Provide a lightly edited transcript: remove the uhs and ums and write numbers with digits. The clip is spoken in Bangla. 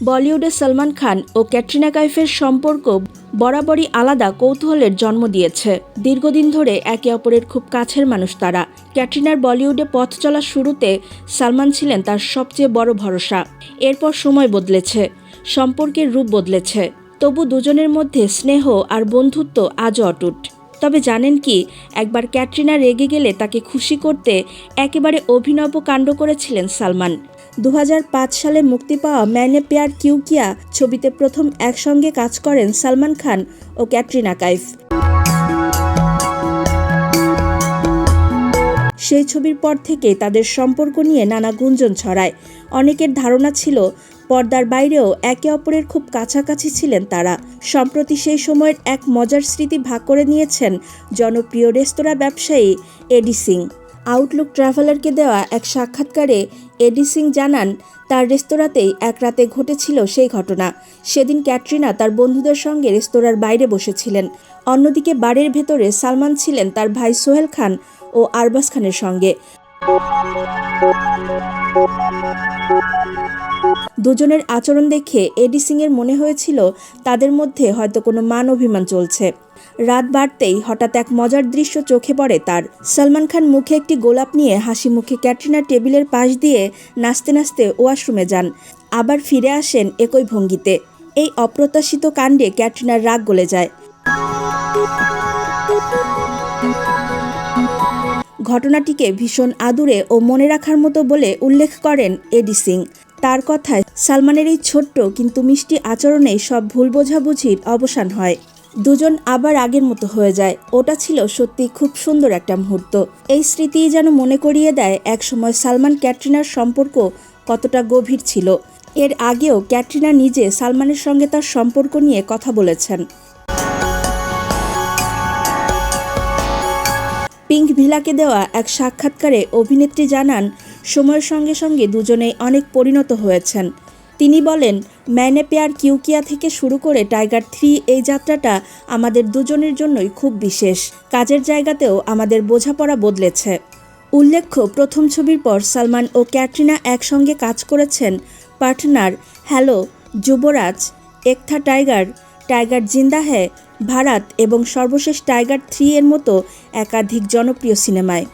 বলিউডে সলমান খান ও ক্যাটরিনা কাইফের সম্পর্ক বরাবরই আলাদা কৌতূহলের জন্ম দিয়েছে। দীর্ঘদিন ধরে একে অপরের খুব কাছের মানুষ তারা। ক্যাটরিনার বলিউডে পথ চলার শুরুতে সালমান ছিলেন তার সবচেয়ে বড় ভরসা। এরপর সময় বদলেছে, সম্পর্কের রূপ বদলেছে, তবু দুজনের মধ্যে স্নেহ আর বন্ধুত্ব আজও অটুট। তবে জানেন কি, একবার ক্যাটরিনা রেগে গেলে তাকে খুশি করতে একেবারে অভিনব কাণ্ড করেছিলেন সালমান। 2005 সালে মুক্তি পাওয়া मैंने प्यार क्यों किया ছবিতে প্রথম একসঙ্গে কাজ করেন সালমান খান ও ক্যাটরিনা কাইফ। সেই ছবির পর থেকে তাদের সম্পর্ক নিয়ে নানা গুঞ্জন ছড়ায়। অনেকের ধারণা ছিল পর্দার বাইরেও একে অপরের খুব কাছাকাছি ছিলেন তারা। সম্প্রতি সেই সময়ের এক মজার স্মৃতি ভাগ করে নিয়েছেন জনপ্রিয় রেস্তোরাঁ ব্যবসায়ী এডি সিং। আউটলুক ট্রাভেলারকে দেওয়া এক সাক্ষাৎকারে এডি সিং জানান, তার রেস্তোরাঁতেই এক রাতে ঘটেছিল সেই ঘটনা। সেদিন ক্যাটরিনা তার বন্ধুদের সঙ্গে রেস্তোরাঁর বাইরে বসেছিলেন। অন্যদিকে বাড়ির ভেতরে সালমান ছিলেন তার ভাই সোহেল খান ও আরবাজ খানের সঙ্গে। দুজনের আচরণ দেখে এডি সিংয়ের মনে হয়েছিল তাদের মধ্যে হয়তো কোনো মান অভিমান চলছে। রাত বাড়তেই হঠাৎ এক মজার দৃশ্য চোখে পড়ে তার। সলমান খান মুখে একটি গোলাপ নিয়ে হাসি মুখে ক্যাটরিনার টেবিলের পাশ দিয়ে নাচতে নাচতে ওয়াশরুমে যান, আবার ফিরে আসেন একই ভঙ্গিতে। এই অপ্রত্যাশিত কাণ্ডে ক্যাটরিনার রাগ গলে যায়। ঘটনাটিকে ভীষণ আদুরে ও মনে রাখার মতো বলে উল্লেখ করেন এডি সিং। তার কথায়, সালমানের এই ছোট্ট কিন্তু মিষ্টি আচরণেই সব ভুল বোঝাবুঝির অবসান হয়। দুজন আবার আগের মতো হয়ে যায়। ওটা ছিল সত্যি খুব সুন্দর একটা মুহূর্ত। এই স্মৃতিই যেন মনে করিয়ে দেয় একসময় সালমান ক্যাটরিনার সম্পর্ক কতটা গভীর ছিল। এর আগেও ক্যাটরিনা নিজে সালমানের সঙ্গে তার সম্পর্ক নিয়ে কথা বলেছেন। পিঙ্ক ভিলাকে দেওয়া এক সাক্ষাৎকারে অভিনেত্রী জানান, সময়ের সঙ্গে সঙ্গে দুজনেই অনেক পরিণত হয়েছেন। তিনি বলেন, मैंने प्यार क्यों किया থেকে শুরু করে টাইগার 3 এই যাত্রাটা আমাদের দুজনের জন্যই খুব বিশেষ। কাজের জায়গাতেও আমাদের বোঝাপড়া বদলেছে। উল্লেখ্য, প্রথম ছবির পর সালমান ও ক্যাটরিনা একসঙ্গে কাজ করেছেন পার্টনার, হ্যালো, যুবরাজ, এক থা টাইগার, টাইগার জিন্দা হ্যায়, ভারাত এবং সর্বশেষ টাইগার 3 এর মতো একাধিক জনপ্রিয় সিনেমায়।